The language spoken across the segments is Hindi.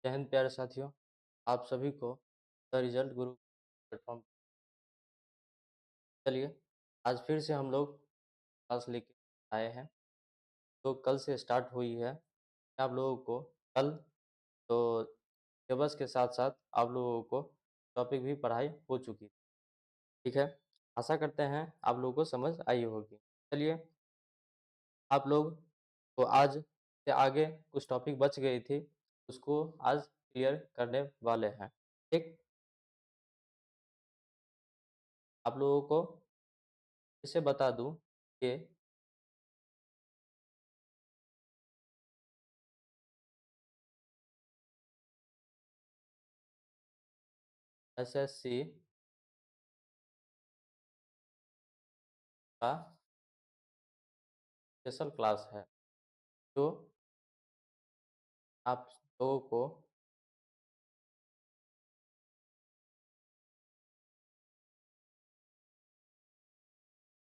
जय हिंद प्यारे साथियों, आप सभी को द रिजल्ट गुरु प्लेटफॉर्म। चलिए, आज फिर से हम लोग क्लास लेके आए हैं। तो कल से स्टार्ट हुई है। आप लोगों को कल तो सिलेबस के साथ साथ आप लोगों को टॉपिक भी पढ़ाई हो चुकी, ठीक है। आशा करते हैं आप लोगों को समझ आई होगी। चलिए, आप लोग को आज से आगे कुछ टॉपिक बच गई थी, उसको आज क्लियर करने वाले हैं, ठीक। आप लोगों को इसे बता दूं कि एसएससी का स्पेशल क्लास है जो आप लोगों को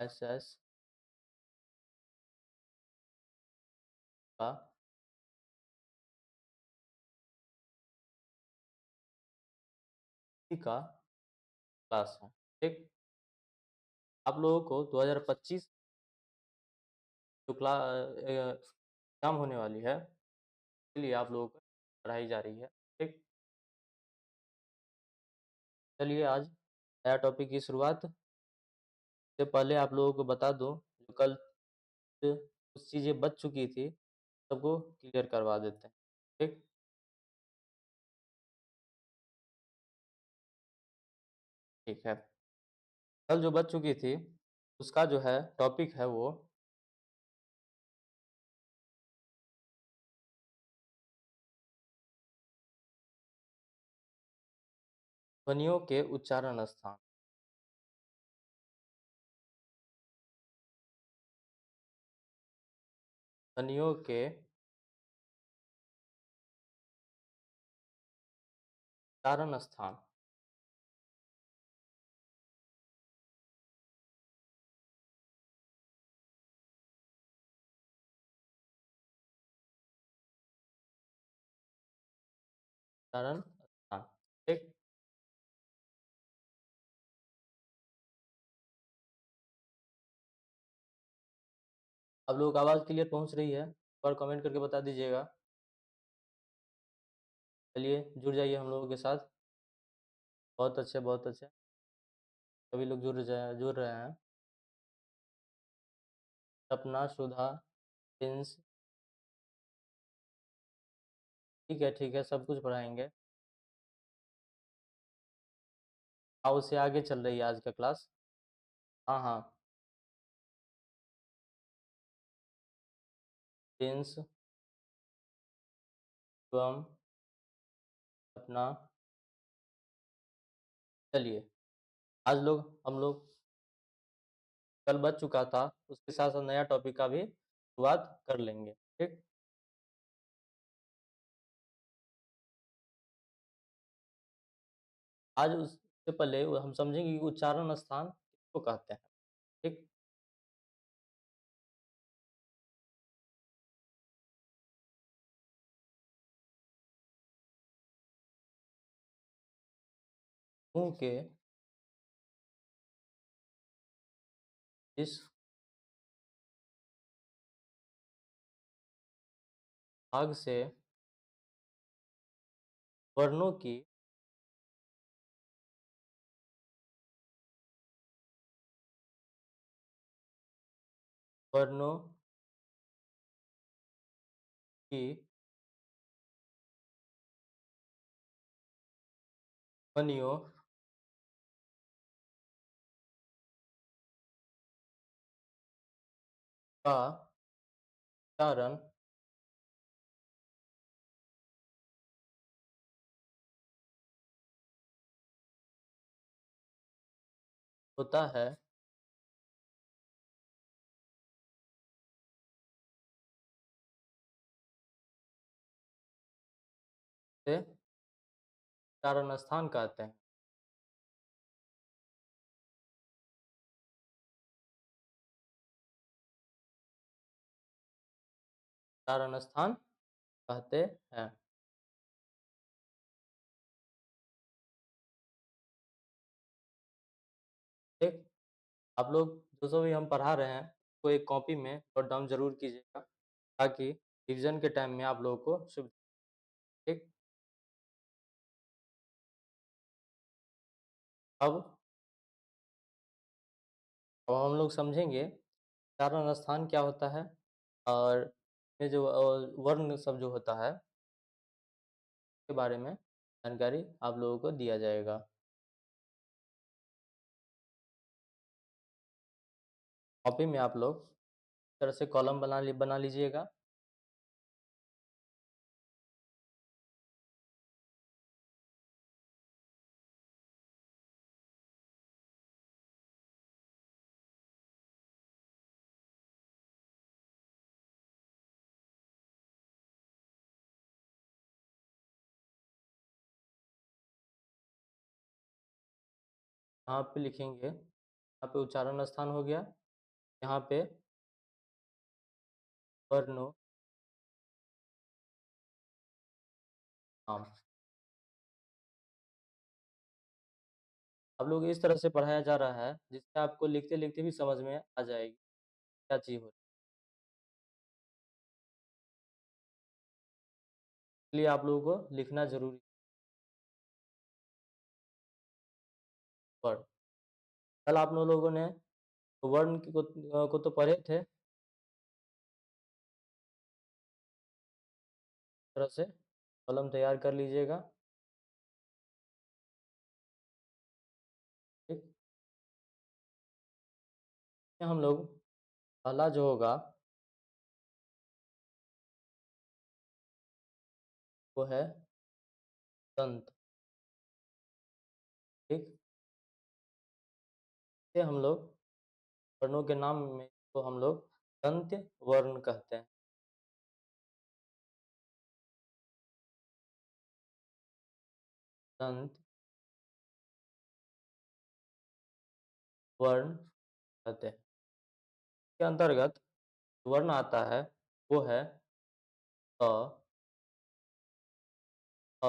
एसएस का का क्लास है, ठीक। आप लोगों को 2025 जो एग्जाम होने वाली है, इसके लिए आप लोगों को पढ़ाई जा रही है, ठीक। चलिए, आज नया टॉपिक की शुरुआत से पहले आप लोगों को बता दूं, जो कल कुछ चीज़ें बच चुकी थी सबको क्लियर करवा देते हैं, ठीक। ठीक है, कल जो बच चुकी थी उसका जो है टॉपिक है वो ध्वनियों के उच्चारण स्थान। ध्वनियों के उच्चारण स्थान। उच्चारण स्थान, ठीक। आप लोगों को आवाज़ क्लियर पहुंच रही है और कमेंट करके बता दीजिएगा। चलिए, जुड़ जाइए हम लोगों के साथ। बहुत अच्छे, बहुत अच्छे। सभी लोग जुड़ रहे हैं। सपना, सुधा, प्रिंस, ठीक है, सब कुछ पढ़ाएंगे। हाँ, उससे आगे चल रही है आज का क्लास। हाँ हाँ, प्रिंस, शिवम, सपना। चलिए, आज हम लोग कल बच चुका था, उसके साथ साथ नया टॉपिक का भी शुरुआत कर लेंगे, ठीक। आज उससे पहले हम समझेंगे कि उच्चारण स्थान किसको कहते हैं, ठीक। मुंह के इस भाग से वर्णों की वर्णों की ध्वनियों का उच्चारण होता है से उच्चारण स्थान कहते हैं। उच्चारण स्थान कहते हैं। आप लोग जो भी हम पढ़ा रहे हैं, वो एक कॉपी में नोट डाउन ज़रूर कीजिएगा, ताकि रिवीज़न के टाइम में आप लोगों को ठीक। अब अब हम लोग समझेंगे उच्चारण स्थान क्या होता है और ये जो वर्ण सब जो होता है, के बारे में जानकारी आप लोगों को दिया जाएगा। कॉपी में आप लोग इस तरह से कॉलम बना लीजिएगा। यहाँ पे लिखेंगे, यहाँ पे उच्चारण स्थान हो गया, यहाँ पे वर्णों नाम। आप लोग इस तरह से पढ़ाया जा रहा है जिससे आपको लिखते-लिखते भी समझ में आ जाएगी क्या चीज़ हो रही है। इसलिए आप लोगों को लिखना ज़रूरी वर्ण। कल आप लोगों ने वर्ण को तो पढ़े थे, इस तरह से कॉलम तैयार कर लीजिएगा, ठीक। हम लोग पहला जो होगा वो है दंत, ठीक। इसे हम लोग वर्णों के नाम में तो हम लोग दंत्य वर्ण कहते हैं। दंत वर्ण कहते हैं। इसके अंतर्गत वर्ण आता है वो है अ, अ,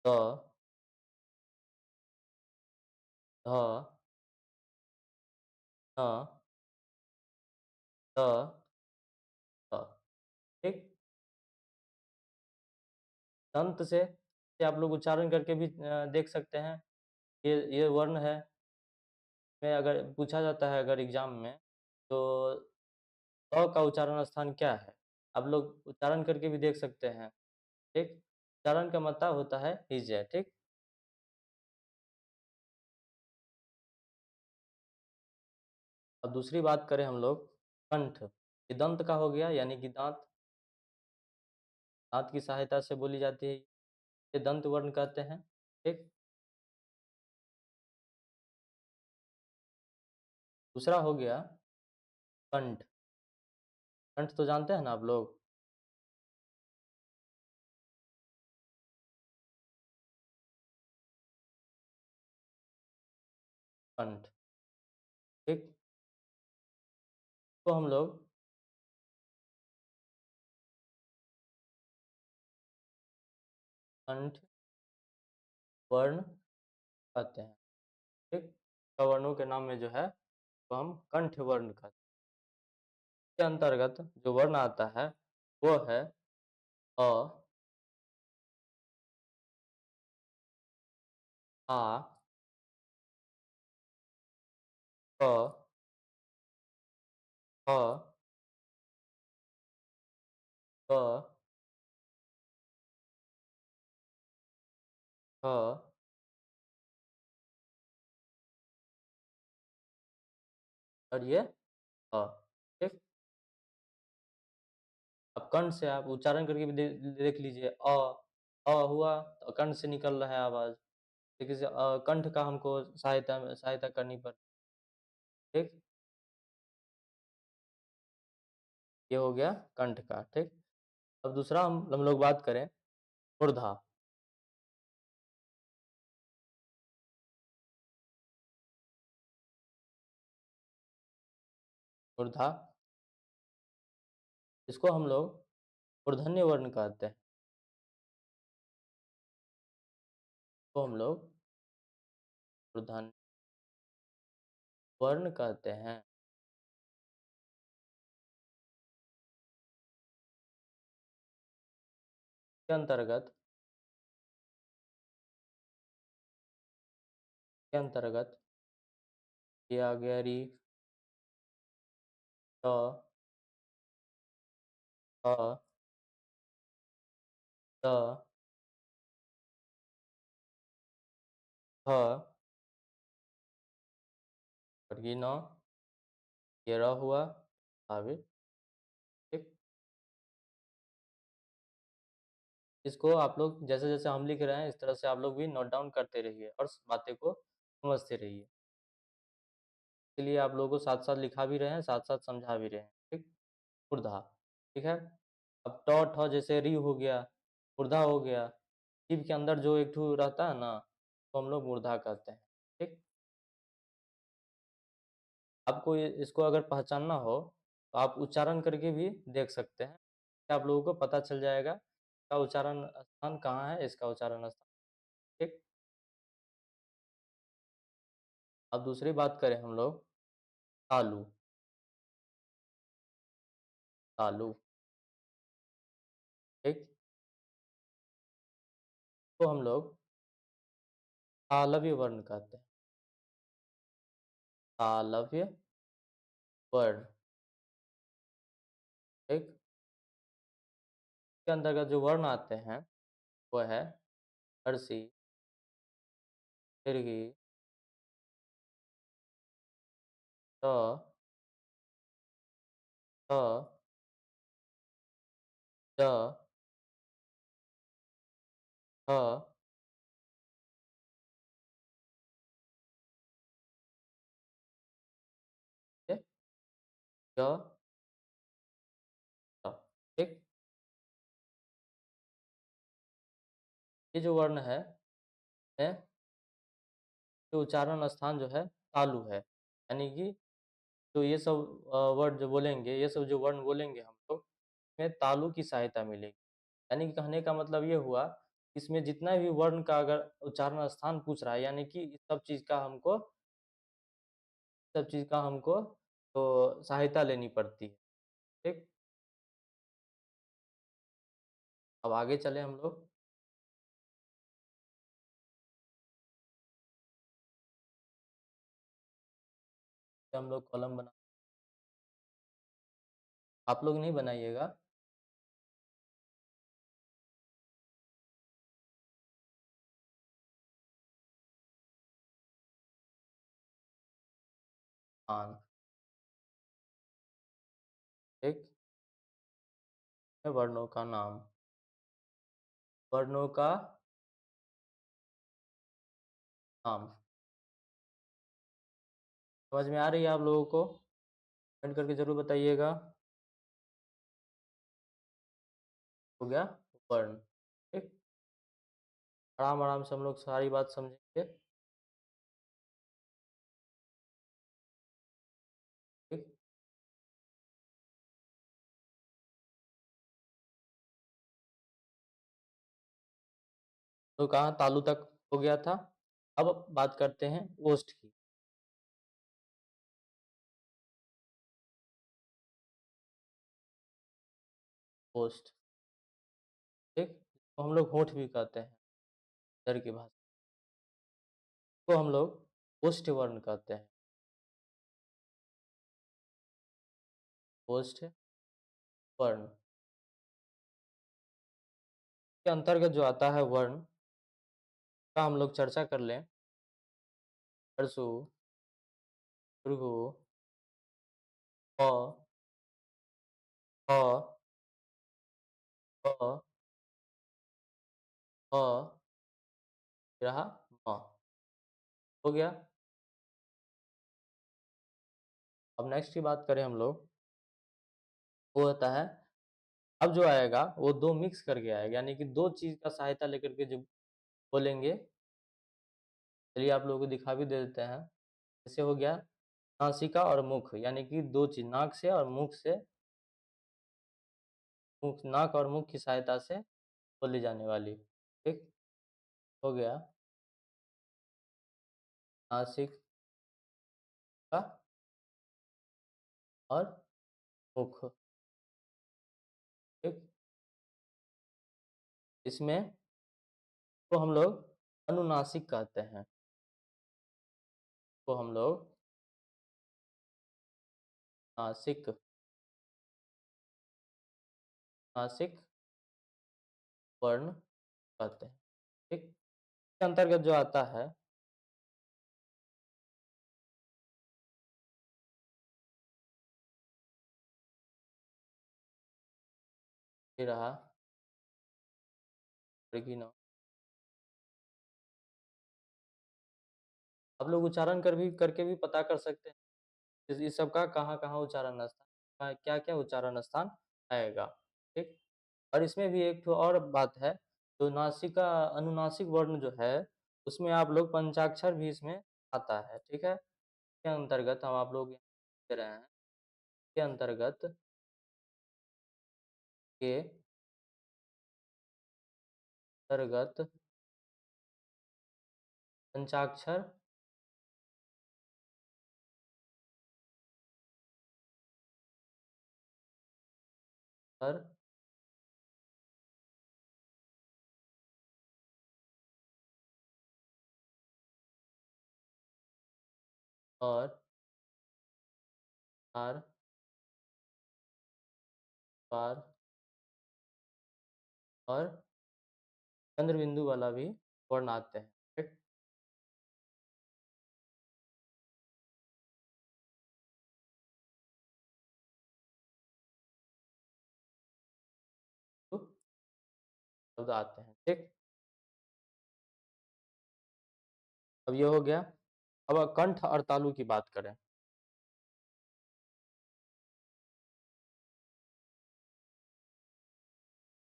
द, ध, न, द, थ, ठीक। दंत से आप लोग उच्चारण करके भी देख सकते हैं। ये वर्ण है। में अगर पूछा जाता है अगर एग्जाम में, तो का उच्चारण स्थान क्या है? आप लोग उच्चारण करके भी देख सकते हैं, ठीक। उच्चारण का मतलब होता है हिज्या, ठीक। अब दूसरी बात करें हम लोग कंठ। ये दंत का हो गया, यानी कि दांत, दांत की सहायता से बोली जाती है, ये दंत वर्ण कहते हैं, ठीक। दूसरा हो गया कंठ। कंठ तो जानते हैं ना आप लोग? कंठ, ठीक। तो हम लोग कंठ वर्ण कहते हैं, ठीक। वर्णों के नाम में जो है तो हम कंठ वर्ण कहते हैं। इसके अंतर्गत जो वर्ण आता है वो है अ, आ, क, ख, ग, ख, और ये अ, ठीक। अब कंठ से आप उच्चारण करके भी देख लीजिए, हुआ तो कंठ से निकल रहा है आवाज, लेकिन कंठ का हमको सहायता करनी पड़ती, ठीक। ये हो गया कंठ का, ठीक। अब दूसरा हम लोग बात करें मूर्धा। मूर्धा, इसको हम लोग मूर्धन्य वर्ण कहते हैं। तो हम लोग मूर्धन्य वर्ण कहते हैं। के अंतर्गत ये आ गया री, ट, ठ, द, थ, और ये न, ये र हुआ, हावी, ठीक। इसको आप लोग जैसे-जैसे हम लिख रहे हैं, इस तरह से आप लोग भी नोट डाउन करते रहिए और बातें को समझते रहिए। इसलिए आप लोगों को साथ-साथ लिखा भी रहे हैं, साथ-साथ समझा भी रहे हैं, ठीक? मूर्धा, ठीक है? अब ट, ठ जैसे री हो गया, मूर्धा हो गया, जीभ के अंदर जो एक ठो रहता है ना, तो हम लोग मूर्धा कहते हैं, ठीक? आपको ये इसको अगर पहचानना हो, तो आप उच्चारण करके भी देख सकते हैं। आप लोगों को पता चल जाएगा, इसका उच्चारण स्थान कहाँ है, इसका उच्चारण स्थान, ठीक? अब दूसरी बात करें हम लोग, तालु, तालु, ठीक? तो हम लोग तालव्य वर्ण कहते हैं, तालव्य वर्ण, ठीक? इसके अंतर्गत जो वर्ण आते हैं, वो है हर्षी, दीर्घी, त, थ, द, ह, ठीक? य, ट, ठीक? ये जो वर्ण है तो उच्चारण स्थान जो है तालु है। यानी कि तो ये सब वर्ड जो बोलेंगे, ये सब जो वर्ण बोलेंगे हम लोग, इसमें तालु की सहायता मिलेगी। यानी कि कहने का मतलब ये हुआ, इसमें जितना भी वर्ण का अगर उच्चारण स्थान पूछ रहा है, यानी कि इस सब चीज़ का हमको तो सहायता लेनी पड़ती है, ठीक? अब आगे चलें हम लोग। हम लोग कॉलम बना, आप लोग नहीं बनाइएगा। आन, ठीक? वर्णों का नाम, वर्णों का नाम। समझ में आ रही है आप लोगों को? कमेंट करके ज़रूर बताइएगा। हो गया वर्ण, ठीक? आराम-आराम से हम लोग सारी बात समझेंगे, ठीक? तो कहाँ तालु तक हो गया था। अब बात करते हैं ओष्ठ की। ओष्ठ, ठीक? तो हम लोग होंठ भी कहते हैं इधर की भाषा, को हम लोग ओष्ठ वर्ण कहते हैं। ओष्ठ वर्ण के अंतर्गत जो आता है वर्ण का हम लोग चर्चा कर लें। हर्षु, भृगु, प, फ, फ, ह, फिर रहा म। हो गया। अब नेक्स्ट की बात करें हम लोग, वो होता है, अब जो आएगा वो 2 मिक्स करके आएगा, यानी कि 2 चीज़ का सहायता लेकर के जो बोलेंगे, चलिए आप लोगों को दिखा भी दे देते हैं। जैसे हो गया नासिका और मुख, यानी कि 2 चीज़ नाक से और मुख से, मुख, नाक और मुख की सहायता से बोली जाने वाली, ठीक? हो गया नासिक, का और मुख। ठीक, इसमें तो हम लोग अनुनासिक कहते हैं, तो हम लोग नासिक नासिक वर्ण कहते हैं। ठीक, इसके अंतर्गत जो आता है ये रहा वर्गीय। आप लोग उच्चारण करके भी पता कर सकते हैं इस सब का कहाँ-कहाँ उच्चारण स्थान, क्या-क्या उच्चारण स्थान आएगा। ठीक, और इसमें भी एक ठो और बात है, जो नासिका अनुनासिक वर्ण जो है, उसमें आप लोग पंचाक्षर भी इसमें आता है। ठीक है, इसके अंतर्गत हम आप लोग दे रहे हैं, के अंतर्गत के अंतर्गत पंचाक्षर पर और आर पार और चंद्र बिंदु वाला भी वर्ण आते हैं। ठीक, तो शब्द आते हैं। ठीक, अब ये हो गया। अब कंठ और तालु की बात करें।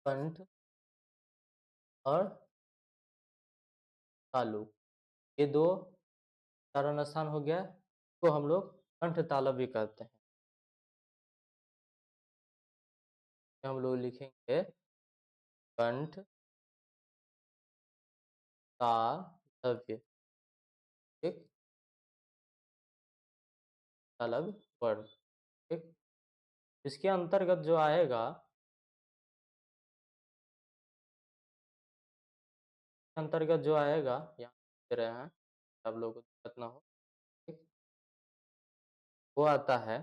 कंठ और तालु, ये दो उच्चारण स्थान हो गया, तो हम लोग कंठ तालव्य भी कहते हैं। हम लोग लिखेंगे कंठ तालव्य। ठीक, तालव्य वर्ण। ठीक, इसके अंतर्गत जो आएगा, अंतर्गत जो आएगा यहाँ दे रहे हैं, आप लोगों को दिक्कत ना हो। ठीक, वो आता है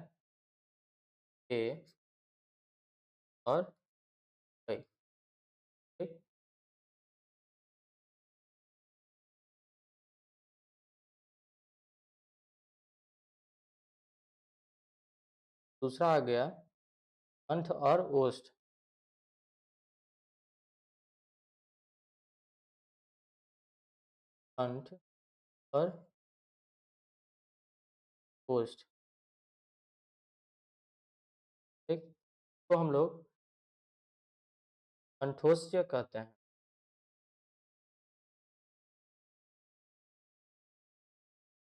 के और कई। ठीक, दूसरा आ गया कंठ और ओष्ठ। कंठ और ओष्ठ। ठीक, तो हम लोग कंठोष्य कहते हैं।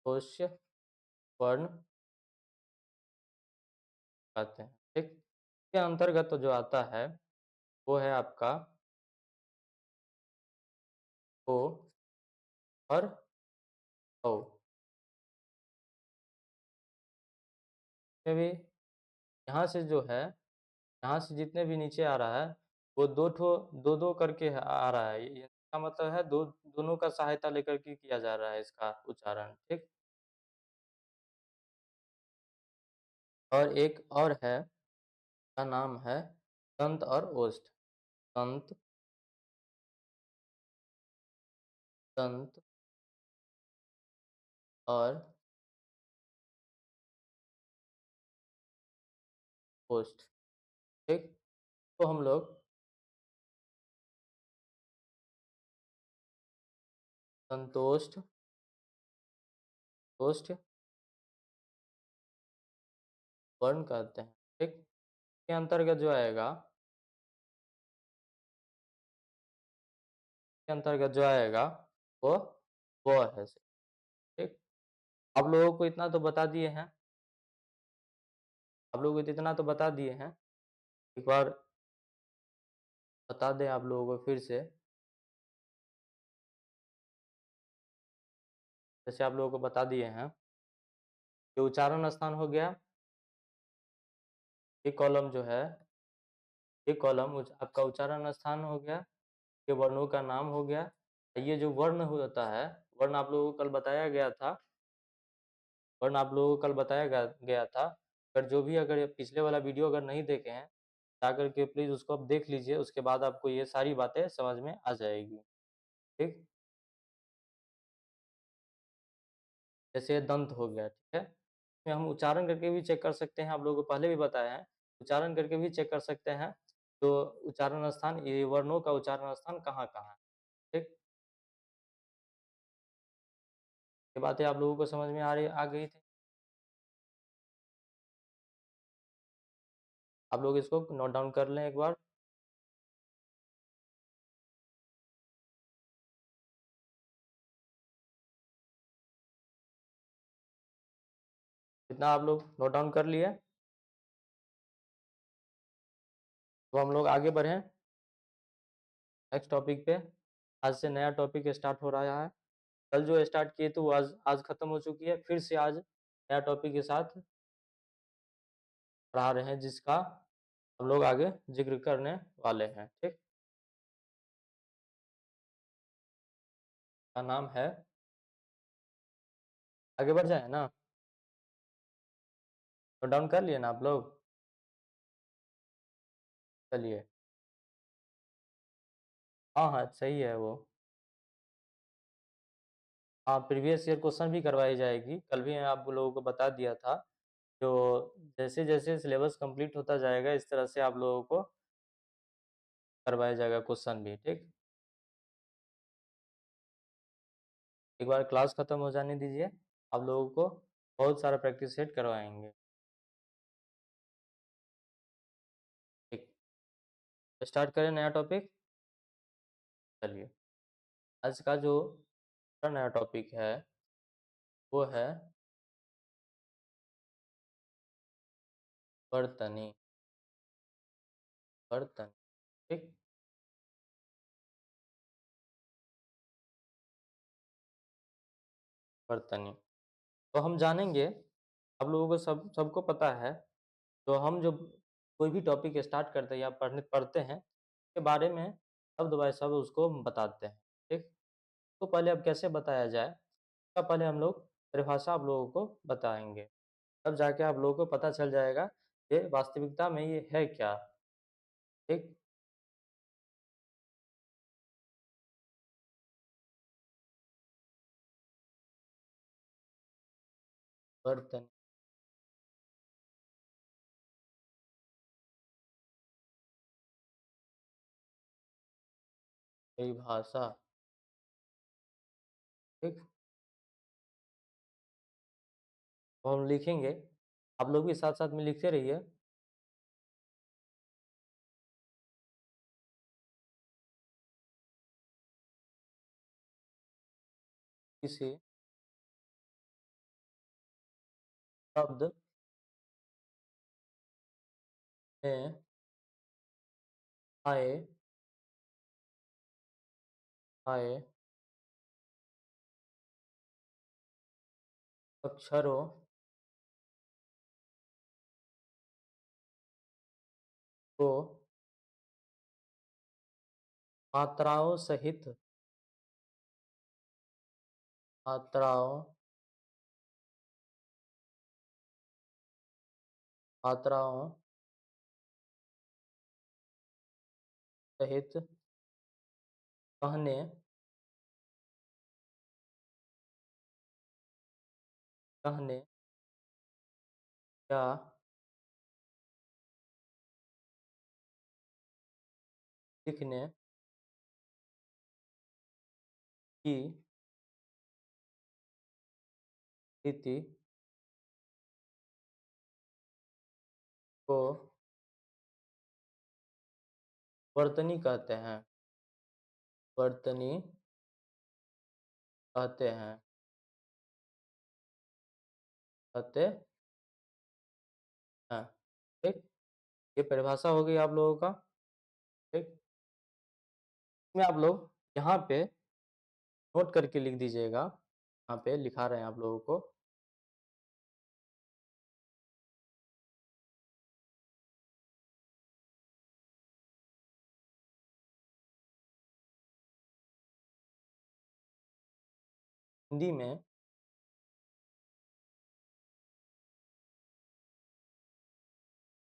ओष्य वर्ण कहते हैं। ठीक, इसके अंतर्गत जो आता है वो है आपका ओ और औ। इसमें भी यहाँ से जो है, यहाँ से जितने भी नीचे आ रहा है, वो दो-दो करके आ रहा है। ये इसका मतलब है दोनों का सहायता लेकर के किया जा रहा है इसका उच्चारण। ठीक, और एक और है, का नाम है दंत और ओष्ठ। दंत, दंत और ओष्ठ। ठीक, तो हम लोग संतोष्ठ, ओष्ठ वर्ण कहते हैं। ठीक, के अंतर्गत जो आएगा, के अंतर्गत जो आएगा वो व है। ठीक, आप लोगों को इतना तो बता दिए हैं, आप लोगों को इतना तो बता दिए हैं। एक बार बता दें आप लोगों को फिर से, जैसे आप लोगों को बता दिए हैं ये उच्चारण स्थान हो गया। ये कॉलम जो है, ये कॉलम आपका उच्चारण स्थान हो गया। ये वर्णों का नाम हो गया। ये जो वर्ण होता है, वर्ण आप लोगों को कल बताया गया था, वर्ण आप लोगों को कल बताया गया था। अगर जो भी अगर ये पिछले वाला वीडियो अगर नहीं देखे हैं, जाकर के प्लीज़ उसको आप देख लीजिए, उसके बाद आपको ये सारी बातें समझ में आ जाएगी। ठीक? जैसे दंत हो गया, ठीक है? इसमें हम उच्चारण करके भी चेक कर सकते हैं, आप लोगों को पहले भी बताया है, उच्चारण करके भी चेक कर सकते हैं। तो उच्चारण स्थान, ये वर्णों का उच्चारण स्थान कहाँ-कहाँ है, ठीक? ये बातें आप लोगों को समझ में आ गई थी? आप लोग इसको नोट डाउन कर लें एक बार। इतना आप लोग नोट डाउन कर लिए? तो हम लोग आगे बढ़ें नेक्स्ट टॉपिक पे। आज से नया टॉपिक स्टार्ट हो रहा है। कल जो स्टार्ट किए थे वो आज खत्म हो चुकी है। फिर से आज नया टॉपिक के साथ पढ़ा रहे हैं, जिसका हम लोग आगे जिक्र करने वाले हैं, ठीक? का नाम है, आगे बढ़ जाए ना? नोट डाउन कर लिए ना आप लोग? चलिए। हाँ, हाँ, सही है वो। हाँ, प्रीवियस ईयर क्वेश्चन भी करवाई जाएगी। कल भी आप लोगों को बता दिया था। जो जैसे-जैसे सिलेबस कंप्लीट होता जाएगा, इस तरह से आप लोगों को करवाया जाएगा क्वेश्चन भी, ठीक? एक बार क्लास खत्म हो जाने दीजिए, आप लोगों को बहुत सारा प्रैक्टिस सेट करवाएँगे। ठीक, स्टार्ट करें नया टॉपिक? चलिए, आज का जो नया टॉपिक है, वो है बर्तनी, बर्तन, ठीक? बर्तनी। तो हम जानेंगे, आप लोगों को सबको पता है, तो हम जब कोई भी टॉपिक स्टार्ट करते हैं या पढ़ते हैं, उसके बारे में शब्द बाय शब्द उसको बताते हैं, ठीक? तो पहले अब कैसे बताया जाए, इसका पहले हम लोग परिभाषा आप लोगों को बताएँगे। तब जाके आप लोगों को पता चल जाएगा, ये वास्तविकता में ये है क्या, ठीक? बर्तन, परिभाषा, ठीक? तो हम लिखेंगे, आप लोग भी साथ-साथ में लिखते रहिए। किसी शब्द में आए आए अक्षरों को मात्राओं सहित मात्राओं मात्राओं सहित कहने कहने या लिखने की रीति को वर्तनी कहते हैं, वर्तनी कहते हैं, कहते हैं, ठीक? ये परिभाषा हो गई आप लोगों का, ठीक? इसमें आप लोग यहाँ पे नोट करके लिख दीजिएगा, यहाँ पे लिखा रहे हैं आप लोगों को। हिंदी में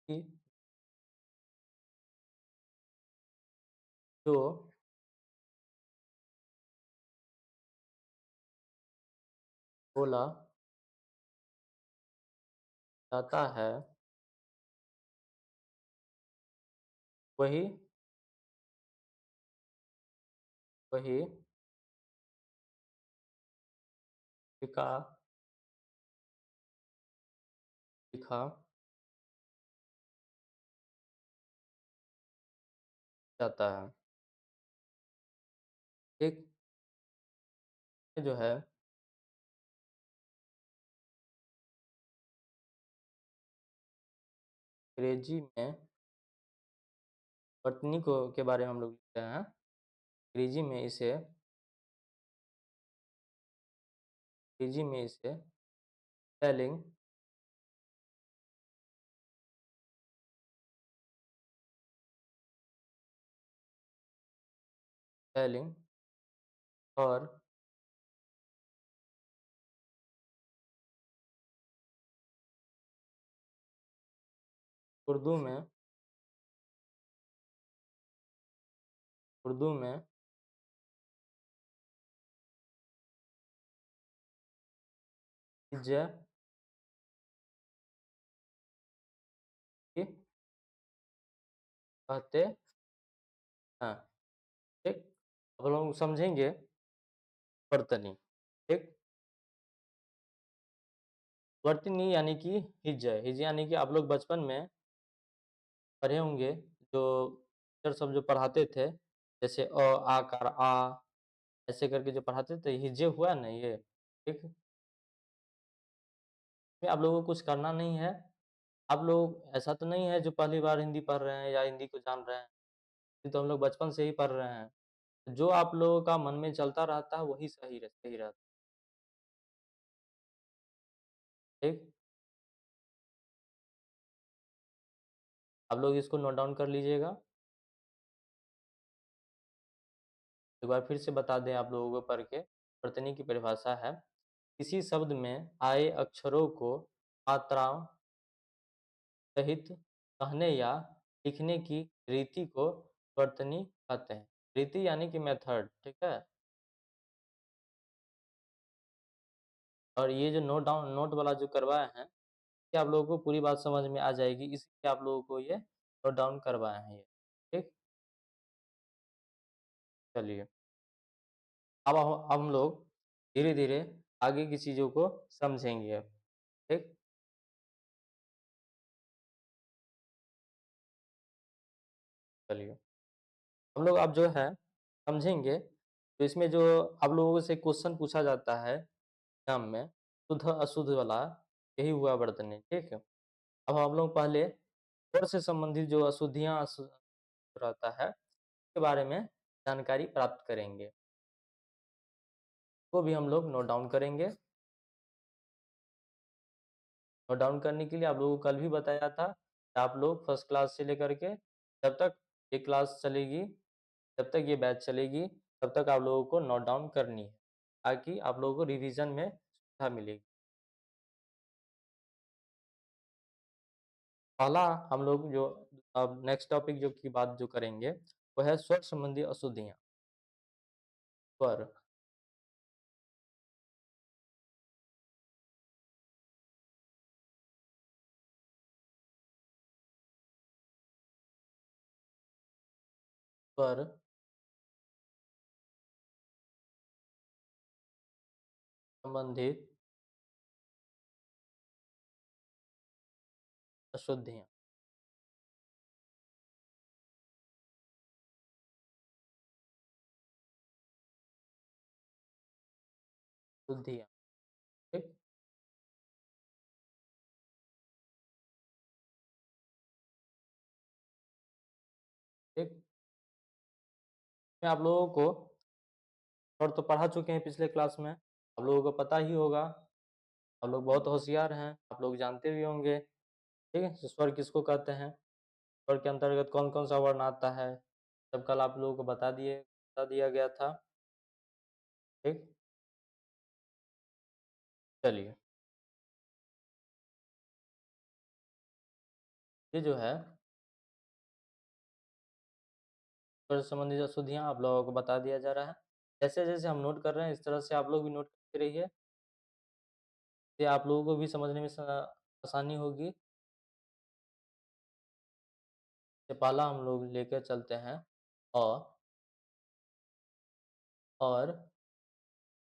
कि जो बोला जाता है वही वही लिखा लिखा जाता है। एक जो है अंग्रेजी में बटनी को के बारे में हम लोग लिखते हैं। अंग्रेजी में इसे स्पेलिंग स्पेलिंग और उर्दू में उर्दू में हिज्जा की कहते हैं। ठीक, अब लोग समझेंगे बर्तनी। ठीक, बर्तनी यानी कि हिज्जा यानी कि आप लोग बचपन में पढ़े होंगे, जो टीचर सब जो पढ़ाते थे, जैसे आ कार आ, ऐसे करके जो पढ़ाते थे, हिज्जे हुआ ना ये। ठीक, इसमें आप लोगों को कुछ करना नहीं है। आप लोग ऐसा तो नहीं है जो पहली बार हिंदी पढ़ रहे हैं या हिंदी को जान रहे हैं, ये तो हम लोग बचपन से ही पढ़ रहे हैं। जो आप लोगों का मन में चलता रहता है वही सही रहता है। ठीक, आप लोग इसको नोट डाउन कर लीजिएगा। एक बार फिर से बता दें आप लोगों को पढ़ के। वर्तनी की परिभाषा है, किसी शब्द में आए अक्षरों को मात्राओं सहित कहने या लिखने की रीति को वर्तनी कहते हैं। रीति यानी कि मेथड। ठीक है, और ये जो नोट वाला जो करवाए हैं, ये आप लोगों को पूरी बात समझ में आ जाएगी, इसलिए आप लोगों को ये नोट डाउन करवाए हैं ये। ठीक, चलिए अब हम लोग धीरे धीरे आगे की चीज़ों को समझेंगे अब। ठीक, चलिए हम लोग अब जो है समझेंगे, तो इसमें जो आप लोगों से क्वेश्चन पूछा जाता है एग्जाम में, शुद्ध अशुद्ध वाला, यही हुआ वर्तनी। ठीक है, अब हम लोग पहले स्वर से संबंधित जो अशुद्धियाँ रहता है उसके बारे में जानकारी प्राप्त करेंगे, वो भी हम लोग नोट डाउन करेंगे। नोट डाउन करने के लिए आप लोगों को कल भी बताया था कि आप लोग फर्स्ट क्लास से लेकर के जब तक ये क्लास चलेगी, जब तक ये बैच चलेगी, तब तक आप लोगों को नोट डाउन करनी है, ताकि आप लोगों को रिवीजन में सुविधा मिलेगी। पहला हम लोग जो अब नेक्स्ट टॉपिक जो की बात जो करेंगे, वो है स्वर संबंधी अशुद्धियाँ। स्वर स्वर संबंधित अशुद्धियाँ। अशुद्धियाँ। ठीक, ठीक, मैं आप लोगों को और तो पढ़ा चुके हैं पिछले क्लास में, आप लोगों को पता ही होगा, आप लोग बहुत होशियार हैं, आप लोग जानते भी होंगे। ठीक है, तो स्वर किसको कहते हैं, स्वर के अंतर्गत कौन कौन सा वर्ण आता है, सब कल आप लोगों को बता दिया गया था। ठीक, चलिए, ये जो है स्वर संबंधी अशुद्धियाँ आप लोगों को बता दिया जा रहा है। जैसे-जैसे हम नोट कर रहे हैं इस तरह से आप लोग भी नोट करते रहिए। इससे आप लोगों को भी समझने में आसानी होगी। तो पहला हम लोग लेकर चलते हैं अ और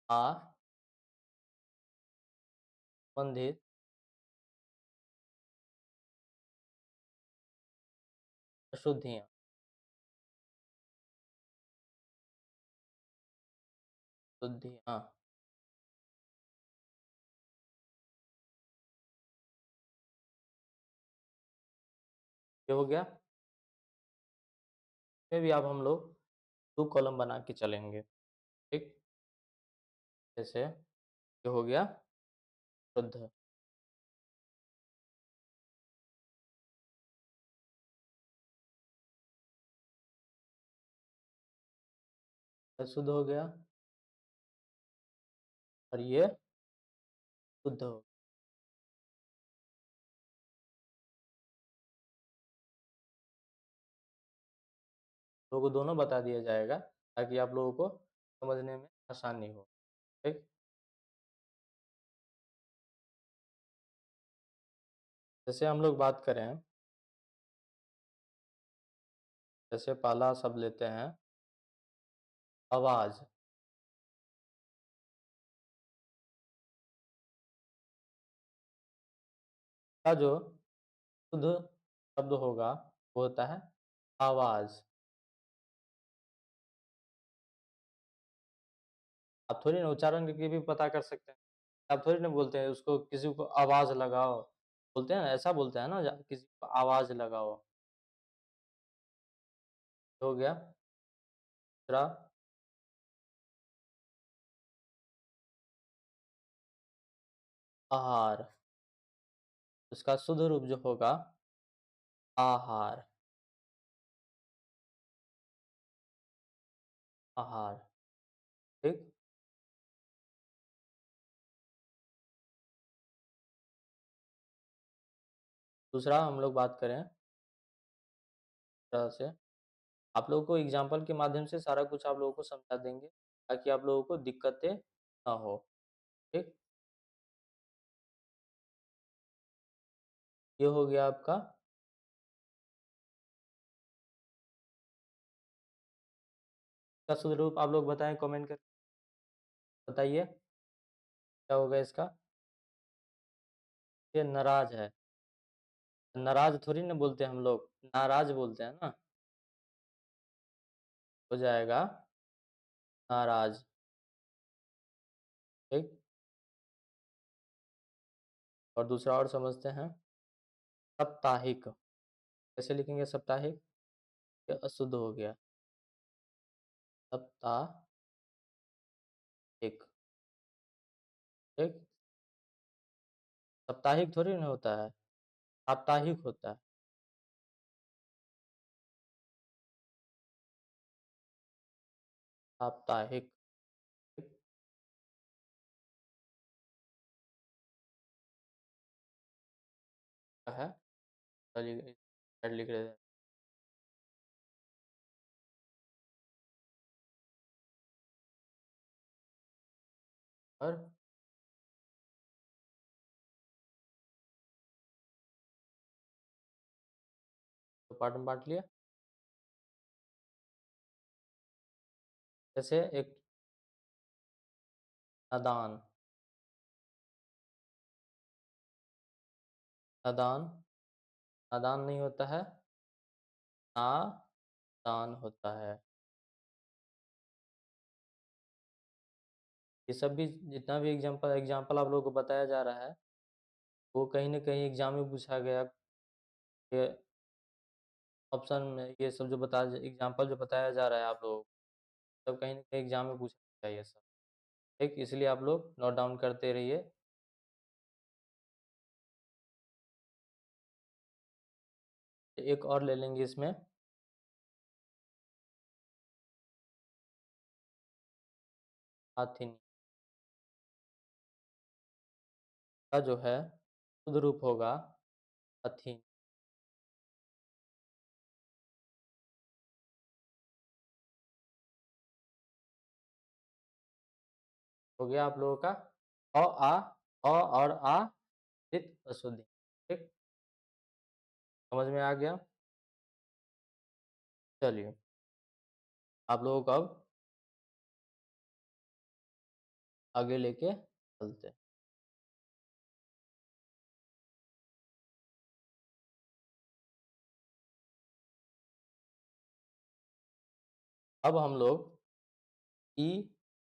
आ संबंधित अशुद्धियाँ। अशुद्धियाँ, ये हो गया। इसमें भी अब हम लोग 2 कॉलम बना के चलेंगे, ठीक? जैसे ये हो गया शुद्ध, अशुद्ध हो गया और ये शुद्ध हो लोगों को दोनों बता दिया जाएगा ताकि आप लोगों को समझने में आसानी हो, ठीक? जैसे हम लोग बात करें, जैसे पहला शब्द लेते हैं आवाज़। का जो शुद्ध शब्द होगा वो होता है आवाज़। आप थोड़ी ना उच्चारण करके भी पता कर सकते हैं। आप थोड़ी ना बोलते हैं उसको किसी को आवाज़ लगाओ, बोलते हैं ना ऐसा बोलते हैं ना किसी को आवाज़ लगाओ। हो गया। दूसरा आहार, उसका शुद्ध रूप जो होगा आहार, आहार, ठीक? दूसरा हम लोग बात करें तरह से, आप लोगों को एग्ज़ाम्पल के माध्यम से सारा कुछ आप लोगों को समझा देंगे ताकि आप लोगों को दिक्कतें ना हो, ठीक? ये हो गया आपका इसका शुद्ध रूप आप लोग बताएँ कमेंट करके बताइए, क्या होगा इसका? ये नाराज़ है, नाराज़ थोड़ी ना बोलते हैं हम लोग, नाराज़ बोलते हैं ना, हो जाएगा नाराज़, ठीक? और दूसरा और समझते हैं, साप्ताहिक, कैसे लिखेंगे साप्ताहिक? ये अशुद्ध हो गया, सप्ताहिक, ठीक? साप्ताहिक थोड़ी ना होता है, साप्ताहिक होता है, साप्ताहिक, ठीक है? चलिए ऐड लिख रहे हैं और तो पार्ट में बाँट लिया। जैसे एक नादान, नादान, नादान नहीं होता है, नादान होता है। ये सब भी जितना भी एग्ज़ाम्पल आप लोगों को बताया जा रहा है, वो कहीं न कहीं एग्ज़ाम में पूछा गया ये ऑप्शन में ये सब जो बता एग्ज़ाम्पल जो बताया जा रहा है आप लोगों को, सब कहीं न कहीं एग्ज़ाम में पूछा जाता है ये सब, ठीक? इसलिए आप लोग नोट डाउन करते रहिए। एक और ले लेंगे इसमें, हाथिनी, का जो है शुद्ध रूप होगा अथीन। हो गया आप लोगों का अ और आ इत अशुद्धि। ठीक, समझ में आ गया। चलिए आप लोगों को अब आगे लेके चलते हैं। अब हम लोग ई,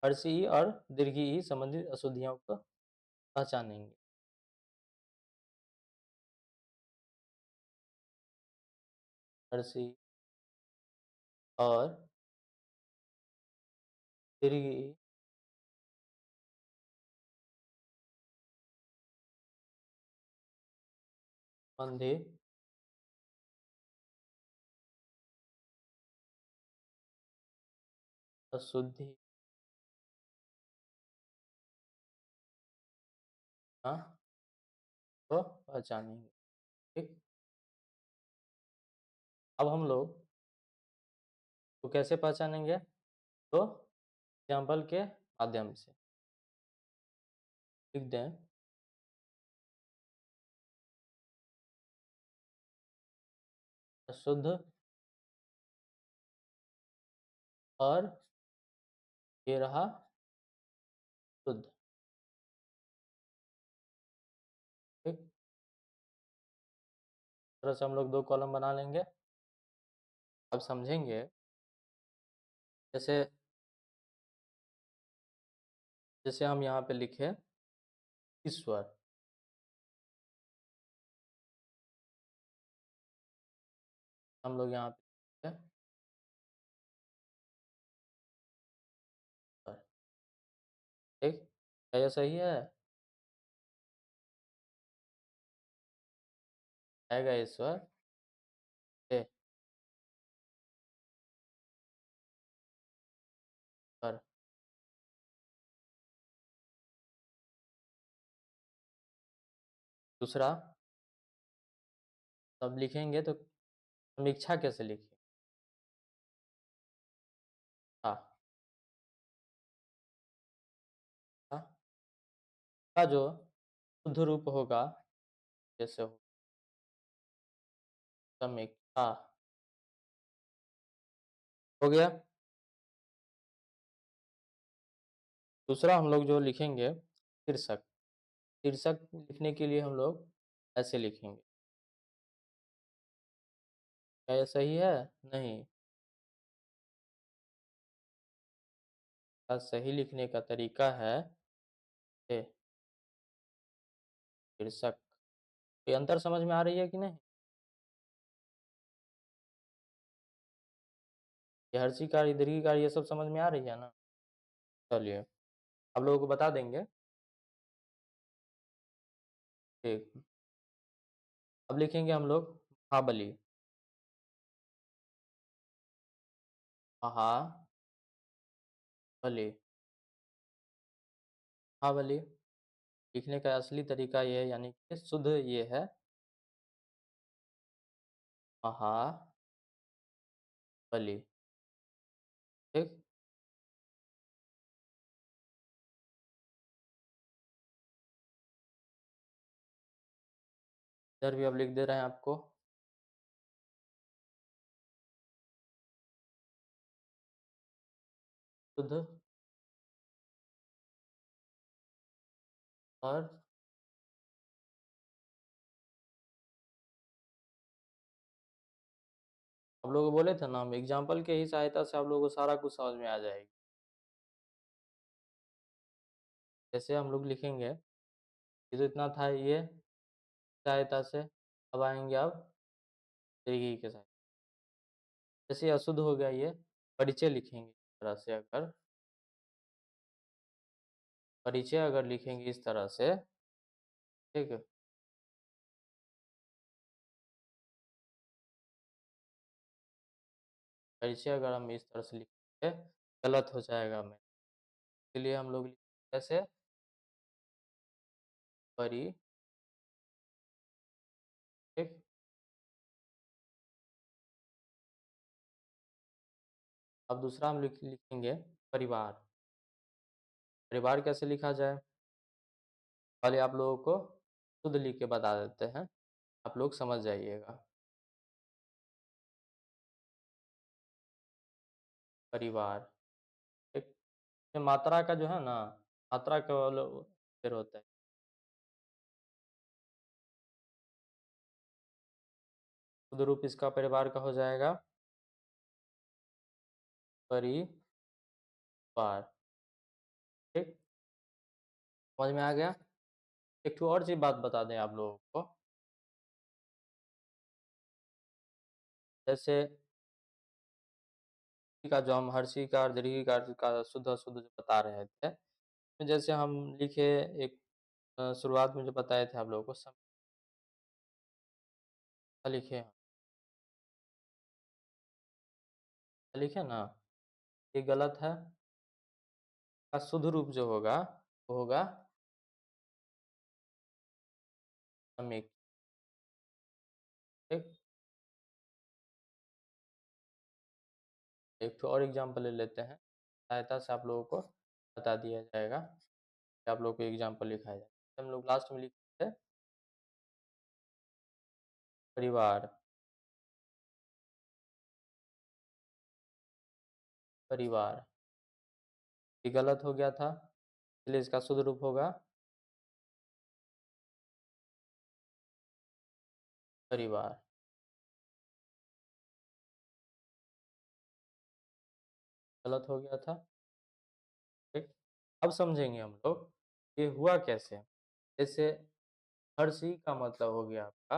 हर्षी ई और दीर्घी ई संबंधित अशुद्धियों को पहचानेंगे। हर्षी और दीर्घी ई संबंधित अशुद्धि को पहचानेंगे। ठीक, अब हम लोग तो कैसे पहचानेंगे, तो एग्जाम्पल के माध्यम से लिख दें। अशुद्ध और ये रहा शुद्ध। ठीक, इस तरह से हम लोग दो कॉलम बना लेंगे। अब समझेंगे, जैसे जैसे हम यहाँ पे लिखे ईश्वर, हम लोग यहाँ पे लिखे ईश्वर। ठीक, क्या ये सही है? आएगा ईश्वर। ठीक, पर दूसरा तब लिखेंगे तो समीक्षा कैसे लिखें? हाँ, हाँ, का जो शुद्ध रूप होगा जैसे हो समीक्षा। हो गया। दूसरा हम लोग जो लिखेंगे शीर्षक। शीर्षक लिखने के लिए हम लोग ऐसे लिखेंगे। क्या ये सही है? नहीं, का सही लिखने का तरीका है ये शीर्षक। ये अंतर समझ में आ रही है कि नहीं? ये हर्षी कार्य, दीर्घी कार्य, ये सब समझ में आ रही है ना? चलिए आप लोगों को बता देंगे। ठीक, अब लिखेंगे हम लोग महाबली। महाबली। महाबली लिखने का असली तरीका ये है, यानी कि शुद्ध ये है महाबली। ठीक, इधर भी अब लिख दे रहे हैं आपको। शुद्ध और आप लोग बोले थे ना, हम एग्जाम्पल के ही सहायता से आप लोगों को सारा कुछ समझ में आ जाएगी। जैसे हम लोग लिखेंगे, ये तो इतना था ये सहायता से। अब आएंगे अब दीर्घी के साथ। जैसे अशुद्ध हो गया, ये परिचय लिखेंगे इस तरह से। अगर परिचय अगर लिखेंगे इस तरह से, ठीक है, परिचय अगर हम इस तरह से लिखेंगे गलत हो जाएगा। मैं इसलिए हम लोग कैसे परि ठीक। अब दूसरा हम लिखेंगे परिवार। परिवार कैसे लिखा जाए? पहले आप लोगों को शुद्ध लिख के बता देते हैं, आप लोग समझ जाइएगा। परिवार ठीक। ये मात्रा का जो है ना, मात्रा का फिर होता है। शुद्ध रूप इसका परिवार का हो जाएगा परिवार। ठीक, समझ में आ गया? एक ठो और चीज बात बता दें आप लोगों को, जैसे का जो हम हर्षिकार दीर्घिकार का शुद्ध अशुद्ध जो बता रहे थे, तो जैसे हम लिखे एक शुरुआत में जो बताए थे आप लोगों को समय लिखे हैं, लिखे ना, ये गलत है। का शुद्ध रूप जो होगा वो होगा समीक। ठीक, एक ठो और एग्जांपल ले लेते हैं, सहायता से आप लोगों को बता दिया जाएगा कि आप लोगों को एग्जांपल लिखाया जाएगा। हम लोग लास्ट में लिखते हैं परिवार। परिवार ये गलत हो गया था, इसलिए इसका शुद्ध रूप होगा परिवार। गलत हो गया था। ठीक, अब समझेंगे हम लोग ये हुआ कैसे। जैसे हर्षी का मतलब हो गया आपका,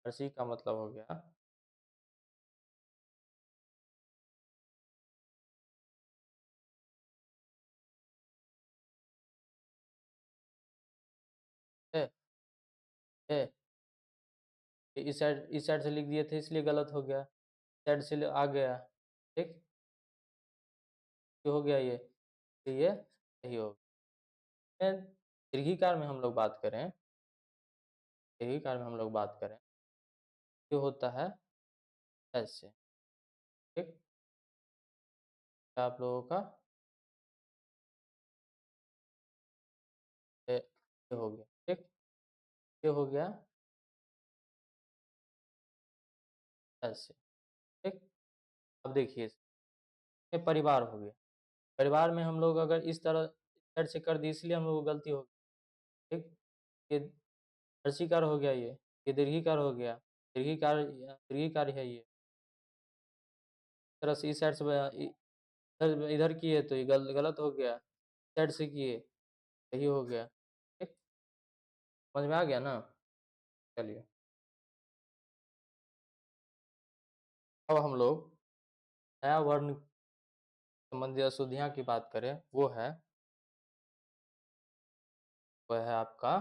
हर्षी का मतलब हो गया है, है। इस साइड से लिख दिए थे इसलिए गलत हो गया, इस साइड से आ गया। ठीक, ये हो गया ये, तो ये सही हो गया। दीर्घिकार में हम लोग बात करें, दीर्घिकार में हम लोग बात करें, ये होता है ऐसे। ठीक, आप लोगों का ये हो गया। ठीक, ये हो गया ऐसे। ठीक, अब देखिए ये परिवार हो गया। परिवार में हम लोग अगर इस तरह इस साइड से कर दी इसलिए हम लोग को गलती हो गई। ठीक, ये हर्षिकार हो गया, ये दीर्घिकार हो गया, दीर्घिकार है ये। इस तरह से इस साइड से इधर इधर किए तो ये गलत हो गया, इस साइड से किए सही हो गया। ठीक, समझ में आ गया ना? चलिए अब हम लोग नया वर्ण संबंधी अशुद्धियाँ की बात करें, वो है आपका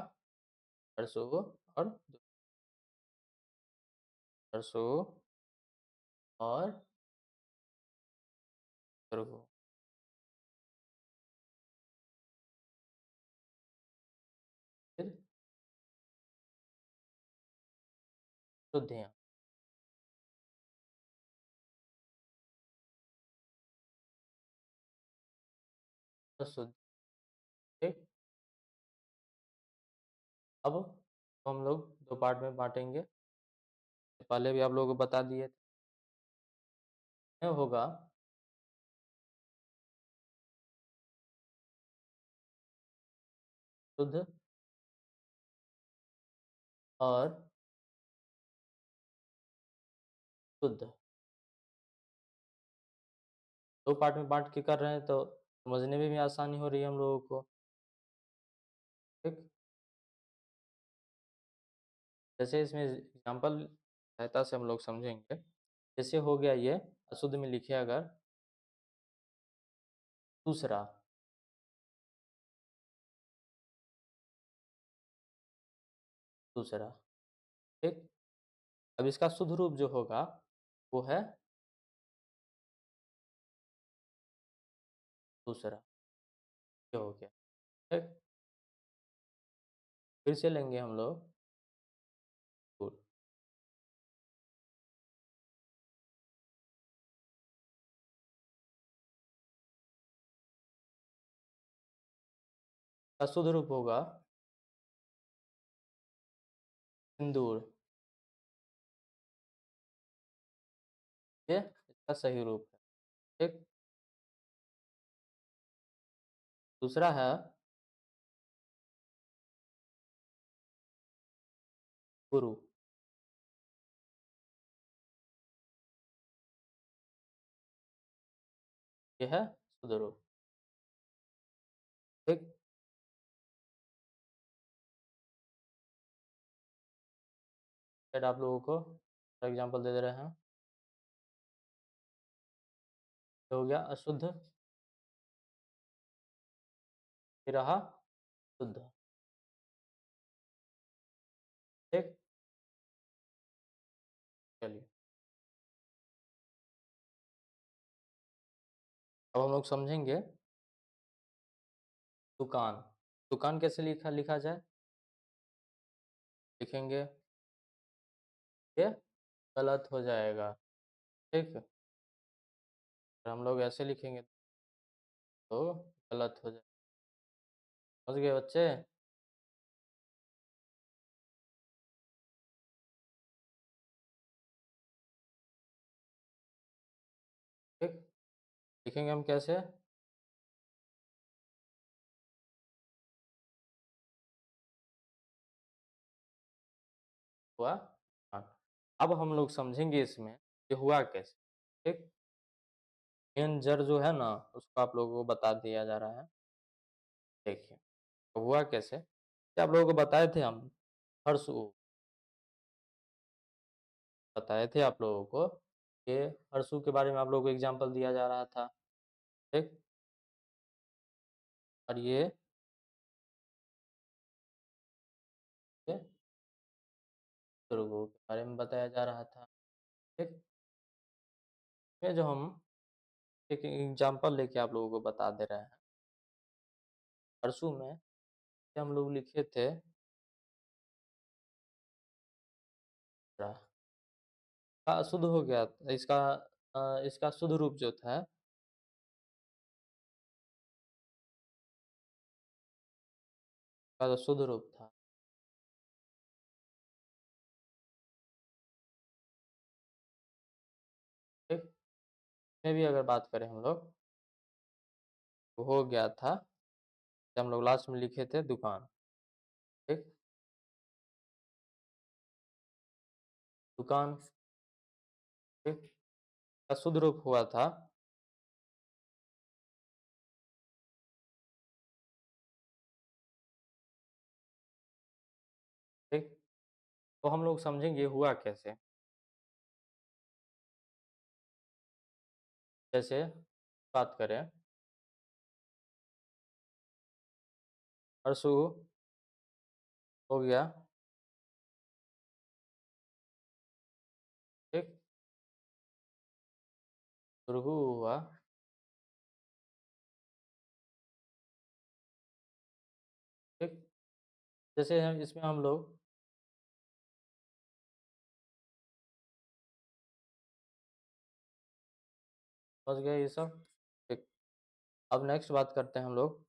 हर्षो और हर्षो और दीर्घो। फिर शुद्धियाँ, अशुद्ध। ठीक, अब हम लोग दो पार्ट में बांटेंगे, पहले भी आप लोगों को बता दिए थे। होगा शुद्ध और शुद्ध, दो पार्ट में बांट के कर रहे हैं तो समझने में भी आसानी हो रही है हम लोगों को। ठीक, जैसे इसमें एग्जाम्पल सहायता से हम लोग समझेंगे। जैसे हो गया ये अशुद्ध में लिखे अगर दूसरा, दूसरा। ठीक, अब इसका शुद्ध रूप जो होगा वो है दूसरा, ये हो गया। ठीक, फिर से लेंगे हम लोग गुड़। का शुद्ध रूप होगा सिंदूर। ये इसका सही रूप है। ठीक। दूसरा है गुरु। ये है शुद्ध रूप। ठीक। फिर आप लोगों को एग्जांपल दे दे रहे हैं। ये हो गया अशुद्ध, ये रहा शुद्ध। ठीक। चलिए अब हम लोग समझेंगे दुकान। दुकान कैसे लिखा लिखा जाए? लिखेंगे, ये गलत हो जाएगा। ठीक। अगर हम लोग ऐसे लिखेंगे तो गलत हो जाएगा। समझ गए बच्चे? ठीक। लिखेंगे हम कैसे? हुआ हाँ। अब हम लोग समझेंगे इसमें कि हुआ कैसे। ठीक। मेन जड़ जो है ना उसको आप लोगों को बता दिया जा रहा है। देखिए तो हुआ कैसे, कि आप लोगों को बताए थे हम हर्षु, बताए थे आप लोगों को कि हर्षु के बारे में आप लोगों को एग्जाम्पल दिया जा रहा था। ठीक। और ये दुर्गो के बारे में बताया जा रहा था। ठीक। ये जो हम एक एग्जाम्पल लेके आप लोगों को बता दे रहे हैं। परसों में हम लोग लिखे थे का शुद्ध हो गया इसका इसका शुद्ध रूप जो था का जो शुद्ध रूप था। ठीक। में भी अगर बात करें हम लोग तो हो गया था, जब हम लोग लास्ट में लिखे थे दुकान। ठीक। दुकान। ठीक। का शुद्ध रूप हुआ था ठीक। तो हम लोग समझेंगे हुआ कैसे। जैसे बात करें परसों हो गया। ठीक। भृगु हुआ। ठीक। जैसे हम इसमें हम लोग समझ गए ये सब। ठीक। अब नेक्स्ट बात करते हैं हम लोग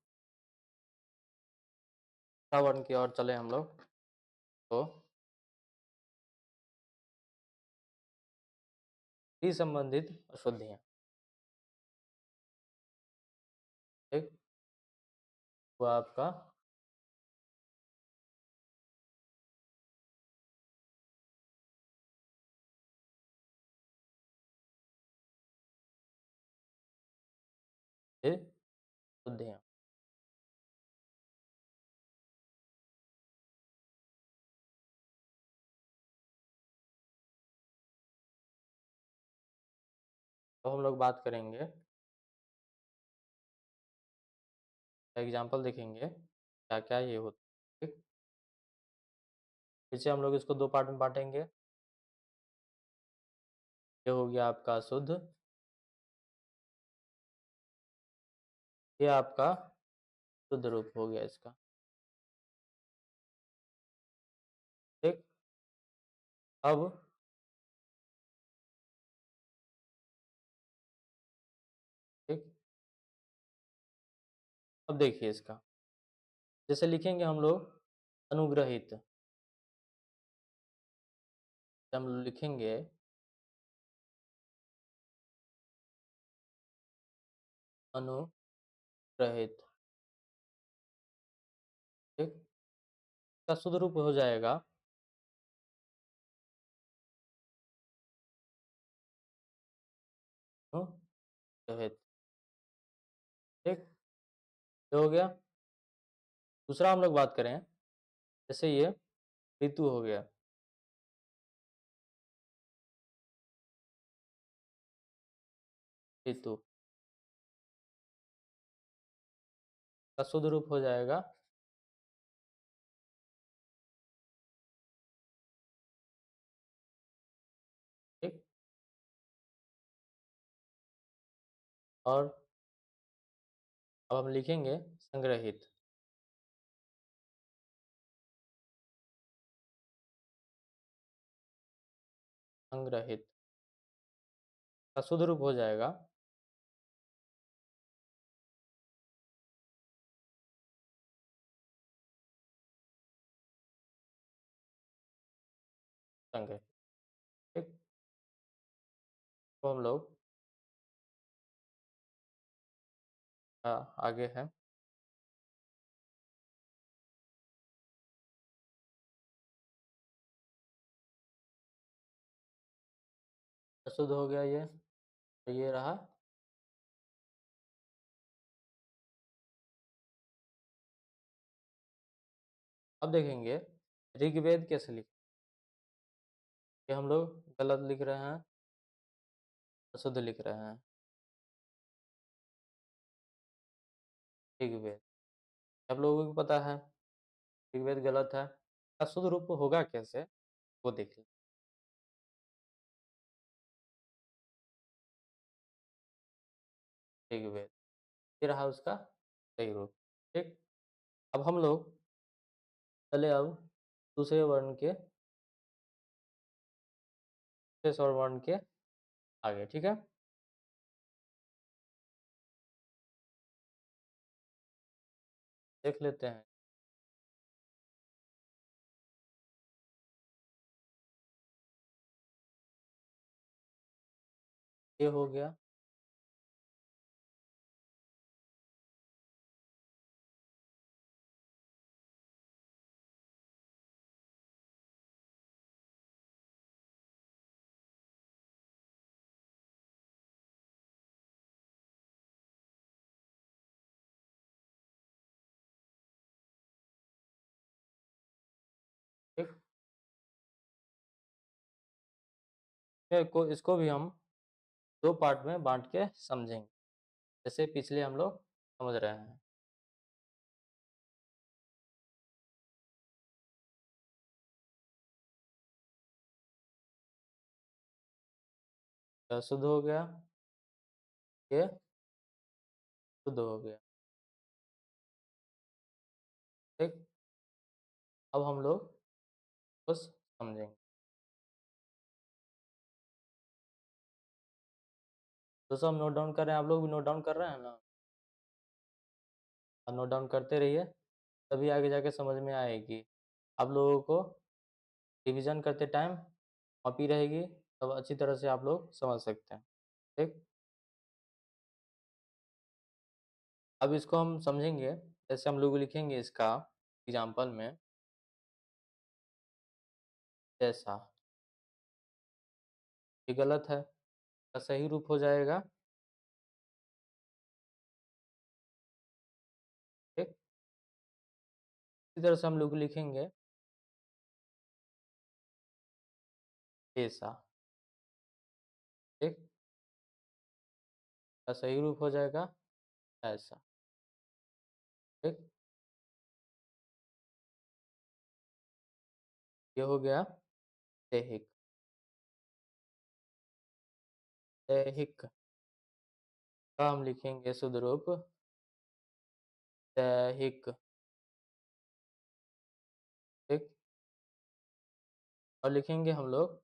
वर्ण की ओर चले हम लोग तो ही संबंधित अशुद्धियाँ। ठीक। वो आपका ये अशुद्धियाँ। तो हम लोग बात करेंगे, एग्जाम्पल देखेंगे क्या क्या ये होता है। ठीक। फिर से हम लोग इसको दो पार्ट में बांटेंगे। ये हो गया आपका शुद्ध, ये आपका शुद्ध रूप हो गया इसका। अब ठीक, अब देखिए इसका, जैसे लिखेंगे हम लोग अनुग्रहित, हम लिखेंगे अनुग्रहित, ठीक, इसका शुद्ध रूप हो जाएगा अनुग्रहित, ठीक, ये हो गया। दूसरा हम लोग बात करें, जैसे ये ऋतु हो गया, ऋतु का शुद्ध रूप हो जाएगा ठीक, और अब हम लिखेंगे संग्रहित, संग्रहित का शुद्ध रूप हो जाएगा संग्रहित, ठीक। तो हम लोग आगे है, शुद्ध हो गया ये रहा। अब देखेंगे ऋग्वेद कैसे लिखें, कि हम लोग गलत लिख रहे हैं, अशुद्ध लिख रहे हैं, ऋग्वेद, आप लोगों को पता है ऋग्वेद गलत है, अशुद्ध रूप होगा कैसे वो देख लें। ऋग्वेद, ये रहा उसका सही रूप, ठीक। अब हम लोग चले अब दूसरे वर्ण के, दूसरे स्वर वर्ण के आगे, ठीक है। देख लेते हैं, ये हो गया, ठीक। फिर को इसको भी हम दो पार्ट में बांट के समझेंगे, जैसे पिछले हम लोग समझ रहे हैं। तो शुद्ध हो गया, ये शुद्ध हो गया, ठीक। अब हम लोग कुछ समझेंगे, दोस्तों हम नोट डाउन कर रहे हैं, आप लोग भी नोट डाउन कर रहे हैं ना, नोट डाउन करते रहिए, तभी आगे जाके समझ में आएगी। आप लोगों को रिवीजन करते टाइम कॉपी रहेगी, तब अच्छी तरह से आप लोग समझ सकते हैं, ठीक। अब इसको हम समझेंगे, जैसे हम लोग लिखेंगे इसका एग्जाम्पल में, जैसा, ये गलत है, का सही रूप हो जाएगा, ठीक। इसी तरह से हम लोग लिखेंगे ऐसा, ठीक, का सही रूप हो जाएगा ऐसा, ठीक। ये हो गया दैहिक, दैहिक का हम लिखेंगे शुद्ध रूप दैहिक, ठीक। और लिखेंगे हम लोग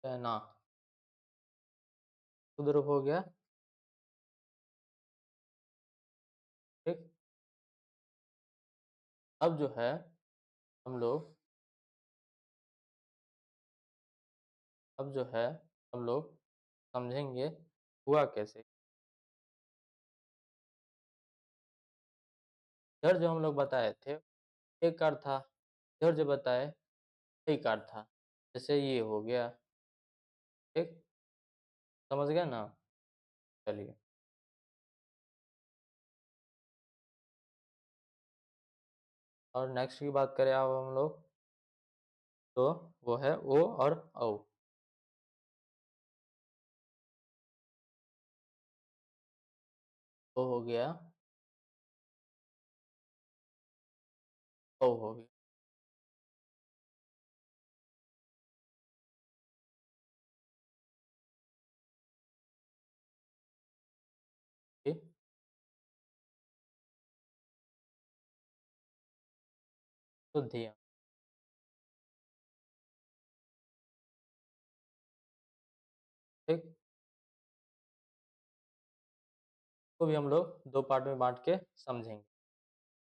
कहना। शुद्ध रूप हो गया। ठीक। अब जो है हम लोग अब जो है हम लोग समझेंगे हुआ कैसे। इधर जो हम लोग बताए थे एक कार था, इधर जो बताए कई कार था। जैसे ये हो गया। ठीक। समझ गया ना। चलिए। और नेक्स्ट की बात करें अब हम लोग, तो वो है ओ और औ। ओ हो गया, ओ हो गया। ठीक। शुद्धियाँ। ठीक। तो भी हम लोग दो पार्ट में बांट के समझेंगे।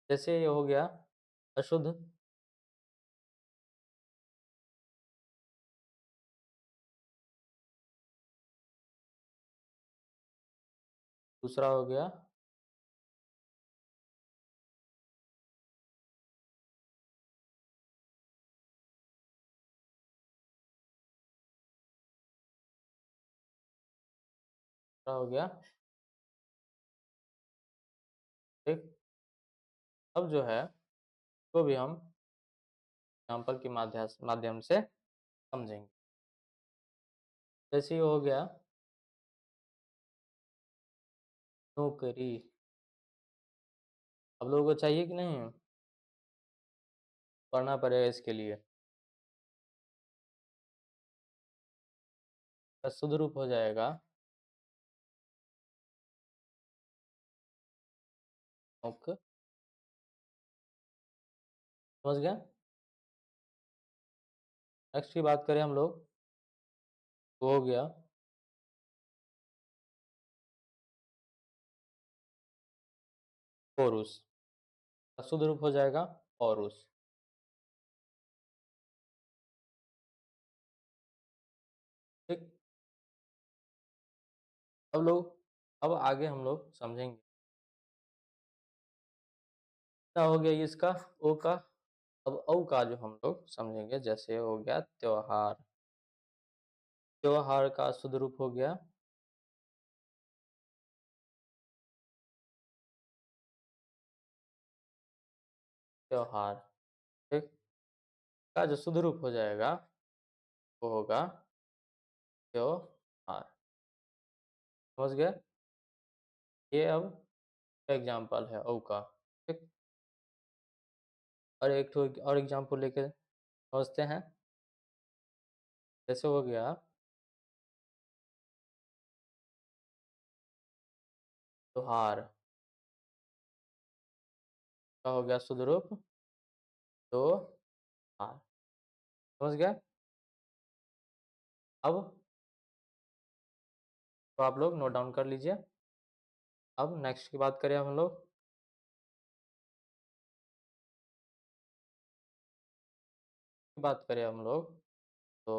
जैसे ये हो गया अशुद्ध। दूसरा हो गया दूसरा हो गया। ठीक। अब जो है तो भी हम एग्जाम्पल के माध्यम से समझेंगे। जैसे ये हो गया नौकरी। अब लोगों को चाहिए कि नहीं, पढ़ना पड़ेगा इसके लिए। तो शुद्ध रूप हो जाएगा नौक। समझ गया। नेक्स्ट की बात करें हम लोग, तो हो गया पौरुष। शुद्ध रूप हो जाएगा पौरुष। ठीक। अब आगे हम लोग समझेंगे। क्या हो गया इसका ओ का। अब औ का जो हम लोग समझेंगे, जैसे हो गया त्योहार। त्योहार का शुद्ध रूप हो गया त्योहार। ठीक। का जो शुद्ध रूप हो जाएगा वो होगा त्योहार। समझ गए। ये अब एग्जाम्पल है औ का। ठीक। और एक और एग्जाम्पल लेके समझते हैं। जैसे हो गया त्योहार का हो गया शुद्ध रूप त्योहार। समझ गया। अब तो आप लोग नोट डाउन कर लीजिए। अब नेक्स्ट की बात करें हम लोग, बात करें हम लोग तो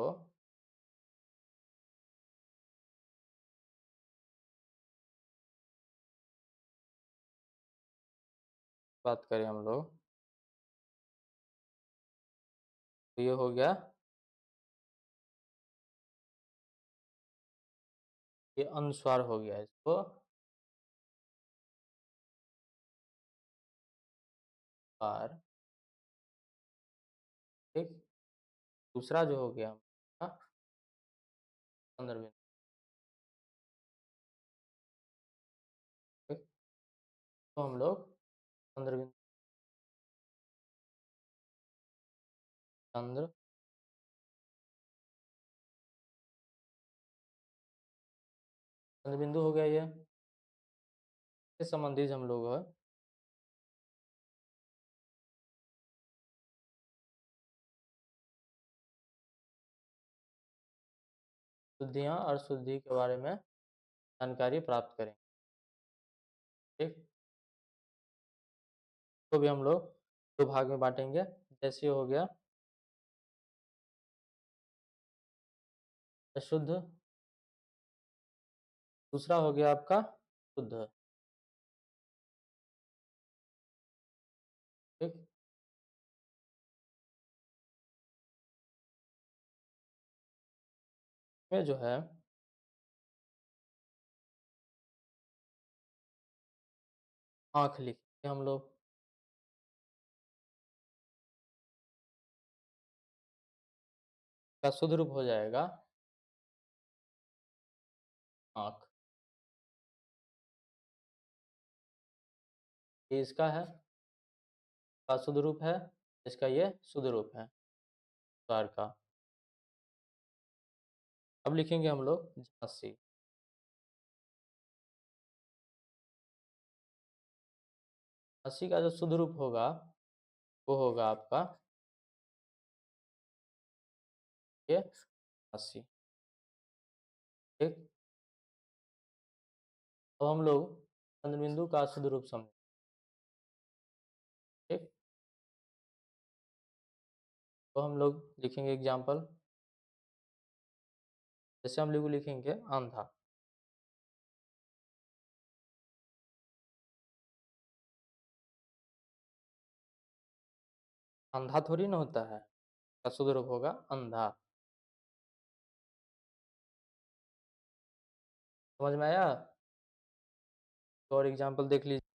बात करें हम लोग तो ये हो गया, ये अनुस्वार हो गया इसको पार। ठीक। दूसरा जो हो गया हमारा चंद्र बिंदु। ठीक। तो हम लोग चंद्र बिंदु, चंद्र चंद्र बिंदु हो गया ये। इससे संबंधित हम लोग शुद्धियाँ और शुद्धि के बारे में जानकारी प्राप्त करें। ठीक, तो भी हम लोग दो भाग में बांटेंगे। जैसे हो गया अशुद्ध, दूसरा हो गया आपका शुद्ध। ठीक, में जो है आँख लिखेंगे हम लोग। का शुद्ध रूप हो जाएगा आँख। ये इसका है, का शुद्ध रूप है, इसका ये शुद्ध रूप है स्वर का। अब लिखेंगे हम लोग झांसी। झांसी का जो शुद्ध रूप होगा वो होगा आपका ये झांसी। ठीक, तो हम लोग चंद्रबिंदु का शुद्ध रूप समझें। ठीक, तो हम लोग लिखेंगे एग्जाम्पल। जैसे हम लोग लिखेंगे अंधा। अंधा थोड़ी ना होता है, का शुद्ध रूप होगा अंधा। समझ में आया? तो और एग्जाम्पल देख लीजिए।